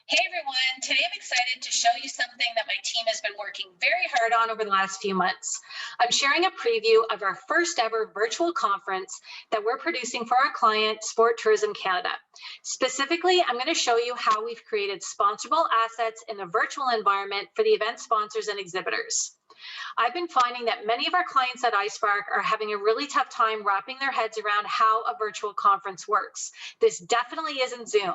Hey everyone, today I'm excited to show you something that my team has been working very hard on over the last few months. I'm sharing a preview of our first ever virtual conference that we're producing for our client, Sport Tourism Canada. Specifically, I'm going to show you how we've created sponsorable assets in a virtual environment for the event sponsors and exhibitors. I've been finding that many of our clients at iSpark are having a really tough time wrapping their heads around how a virtual conference works. This definitely isn't Zoom.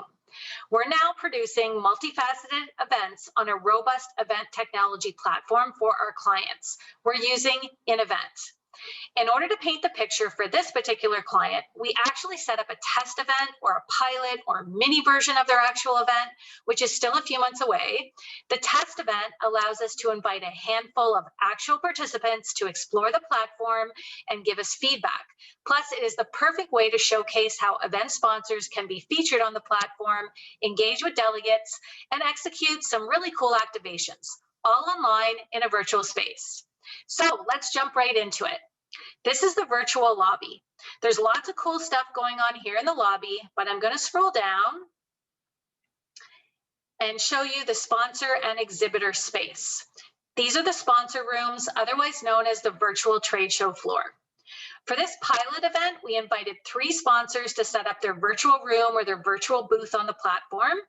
We're now producing multifaceted events on a robust event technology platform for our clients. We're using InEvent. In order to paint the picture for this particular client, we actually set up a test event or a pilot or mini version of their actual event, which is still a few months away. The test event allows us to invite a handful of actual participants to explore the platform and give us feedback. Plus, it is the perfect way to showcase how event sponsors can be featured on the platform, engage with delegates, and execute some really cool activations, all online in a virtual space. So let's jump right into it. This is the virtual lobby. There's lots of cool stuff going on here in the lobby, but I'm going to scroll down and show you the sponsor and exhibitor space. These are the sponsor rooms, otherwise known as the virtual trade show floor. For this pilot event, we invited 3 sponsors to set up their virtual room or their virtual booth on the platform.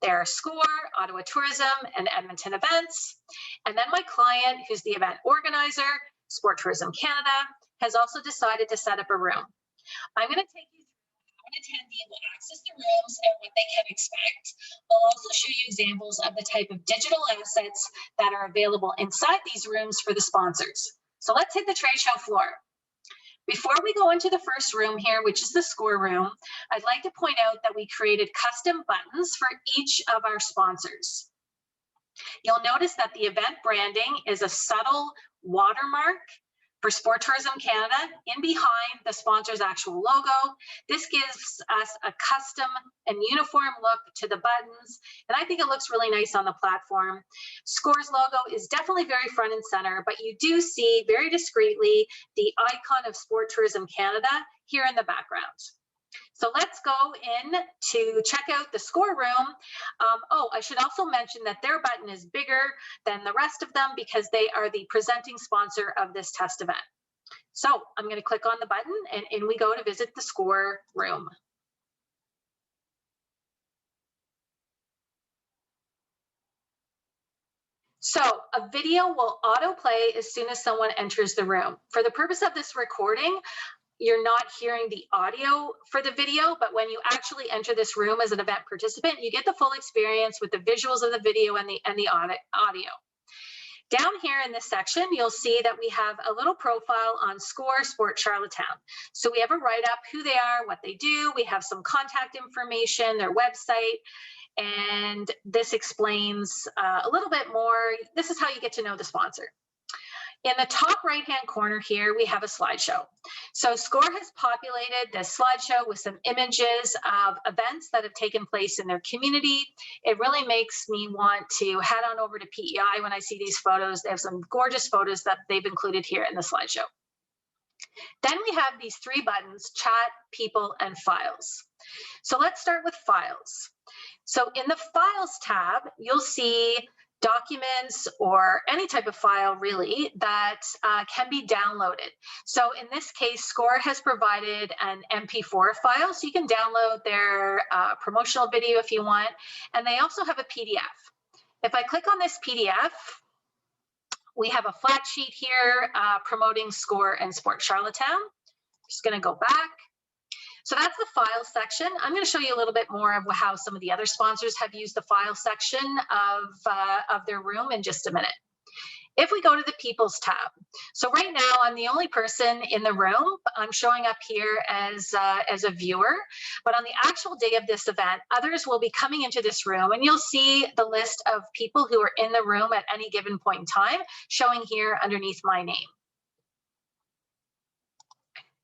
They are SCORE, Ottawa Tourism, and Edmonton Events. And then my client, who's the event organizer, Sport Tourism Canada, has also decided to set up a room. I'm going to take you through how an attendee will access the rooms and what they can expect. I'll also show you examples of the type of digital assets that are available inside these rooms for the sponsors. So let's hit the trade show floor. Before we go into the first room here, which is the SCORE room, I'd like to point out that we created custom buttons for each of our sponsors. You'll notice that the event branding is a subtle watermark for Sport Tourism Canada in behind the sponsor's actual logo. This gives us a custom and uniform look to the buttons, and I think it looks really nice on the platform. SCORE's logo is definitely very front and center, but you do see very discreetly the icon of Sport Tourism Canada here in the background. So let's go in to check out the SCORE room. I should also mention that their button is bigger than the rest of them because they are the presenting sponsor of this test event. So I'm going to click on the button and in we go to visit the SCORE room. So a video will autoplay as soon as someone enters the room. For the purpose of this recording, you're not hearing the audio for the video, but when you actually enter this room as an event participant, you get the full experience with the visuals of the video and the audio. Down here in this section, you'll see that we have a little profile on SCORE Sport Charlottetown. So we have a write-up, who they are, what they do. We have some contact information, their website, and this explains a little bit more. This is how you get to know the sponsor. In the top right-hand corner here, we have a slideshow. So SCORE has populated this slideshow with some images of events that have taken place in their community. It really makes me want to head on over to PEI when I see these photos. They have some gorgeous photos that they've included here in the slideshow. Then we have these 3 buttons, chat, people, and files. So let's start with files. So in the files tab, you'll see documents or any type of file really that can be downloaded. So in this case, SCORE has provided an MP4 file, so you can download their promotional video if you want, and they also have a PDF. If I click on this PDF, we have a flat sheet here promoting SCORE and Sport Charlottetown. Just going to go back. So that's the file section. I'm going to show you a little bit more of how some of the other sponsors have used the file section of their room in just a minute. If we go to the People's tab, so right now I'm the only person in the room. I'm showing up here as a viewer, but on the actual day of this event, others will be coming into this room, and you'll see the list of people who are in the room at any given point in time, showing here underneath my name.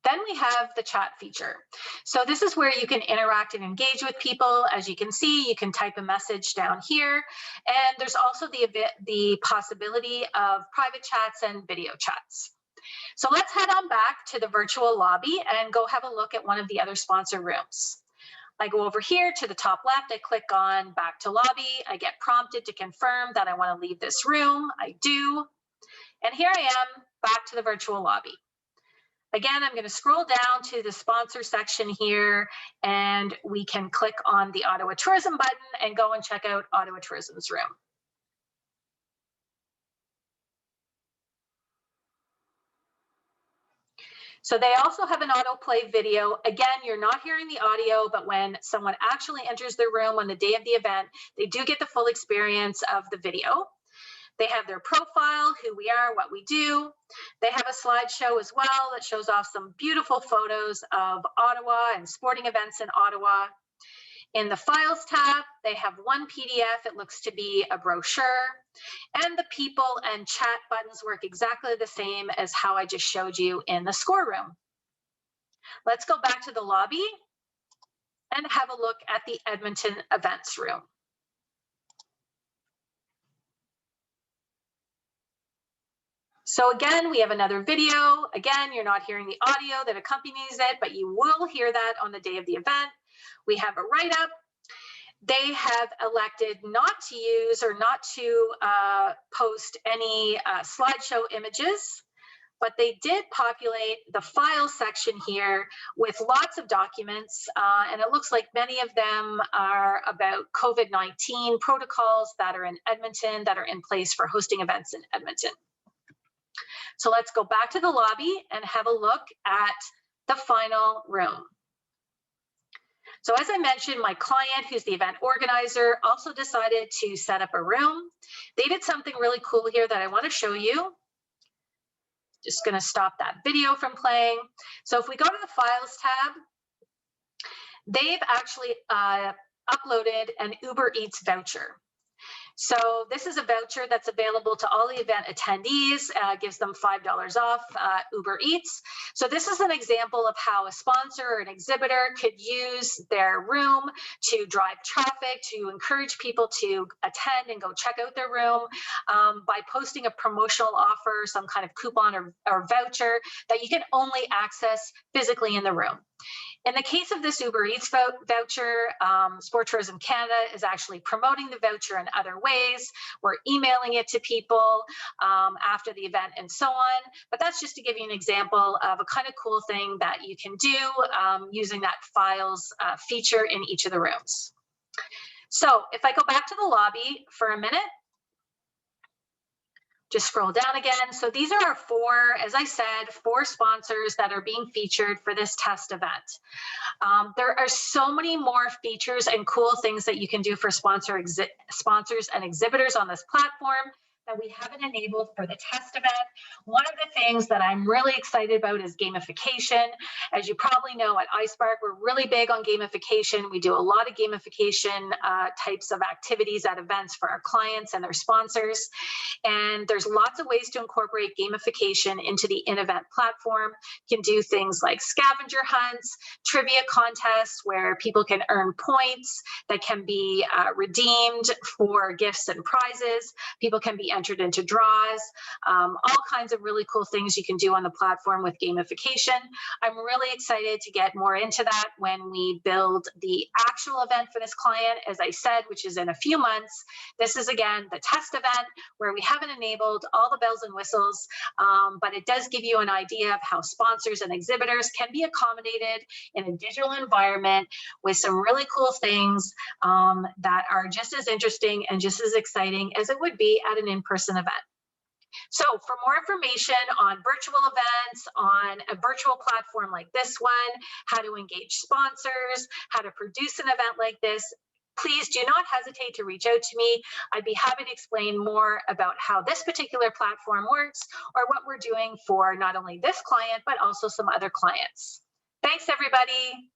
Then we have the chat feature. So this is where you can interact and engage with people. As you can see, you can type a message down here. And there's also the possibility of private chats and video chats. So let's head on back to the virtual lobby and go have a look at one of the other sponsor rooms. I go over here to the top left, I click on back to lobby, I get prompted to confirm that I want to leave this room, I do, and here I am back to the virtual lobby. Again, I'm going to scroll down to the sponsor section here, and we can click on the Ottawa Tourism button and go and check out Ottawa Tourism's room. So they also have an autoplay video. Again, you're not hearing the audio, but when someone actually enters the room on the day of the event, they do get the full experience of the video. They have their profile, who we are, what we do. They have a slideshow as well that shows off some beautiful photos of Ottawa and sporting events in Ottawa. In the Files tab, they have one PDF. It looks to be a brochure. And the people and chat buttons work exactly the same as how I just showed you in the score room. Let's go back to the lobby and have a look at the Edmonton events room. So again, we have another video. Again, you're not hearing the audio that accompanies it, but you will hear that on the day of the event. We have a write-up. They have elected not to use or not to post any slideshow images, but they did populate the file section here with lots of documents, and it looks like many of them are about COVID-19 protocols that are in Edmonton, that are in place for hosting events in Edmonton. So let's go back to the lobby and have a look at the final room. So as I mentioned, my client, who's the event organizer, also decided to set up a room. They did something really cool here that I want to show you. Just going to stop that video from playing. So if we go to the Files tab, they've actually uploaded an Uber Eats voucher. So this is a voucher that's available to all the event attendees, gives them $5 off Uber Eats. So this is an example of how a sponsor or an exhibitor could use their room to drive traffic, to encourage people to attend and go check out their room by posting a promotional offer, some kind of coupon or voucher that you can only access physically in the room. In the case of this Uber Eats voucher, Sport Tourism Canada is actually promoting the voucher in other ways. We're emailing it to people after the event and so on. But that's just to give you an example of a kind of cool thing that you can do using that Files feature in each of the rooms. So if I go back to the lobby for a minute, just scroll down again. So these are our four, as I said, four sponsors that are being featured for this test event. There are so many more features and cool things that you can do for sponsors and exhibitors on this platform that we haven't enabled for the test event. One of the things that I'm really excited about is gamification. As you probably know, at iSpark, we're really big on gamification. We do a lot of gamification types of activities at events for our clients and their sponsors. And there's lots of ways to incorporate gamification into the in-event platform. You can do things like scavenger hunts, trivia contests where people can earn points that can be redeemed for gifts and prizes. People can be entered into draws, all kinds of really cool things you can do on the platform with gamification. I'm really excited to get more into that when we build the actual event for this client, as I said, which is in a few months. This is, again, the test event where we haven't enabled all the bells and whistles, but it does give you an idea of how sponsors and exhibitors can be accommodated in a digital environment with some really cool things that are just as interesting and just as exciting as it would be at an in-person event. So for more information on virtual events, on a virtual platform like this one, how to engage sponsors, how to produce an event like this, please do not hesitate to reach out to me. I'd be happy to explain more about how this particular platform works or what we're doing for not only this client, but also some other clients. Thanks, everybody.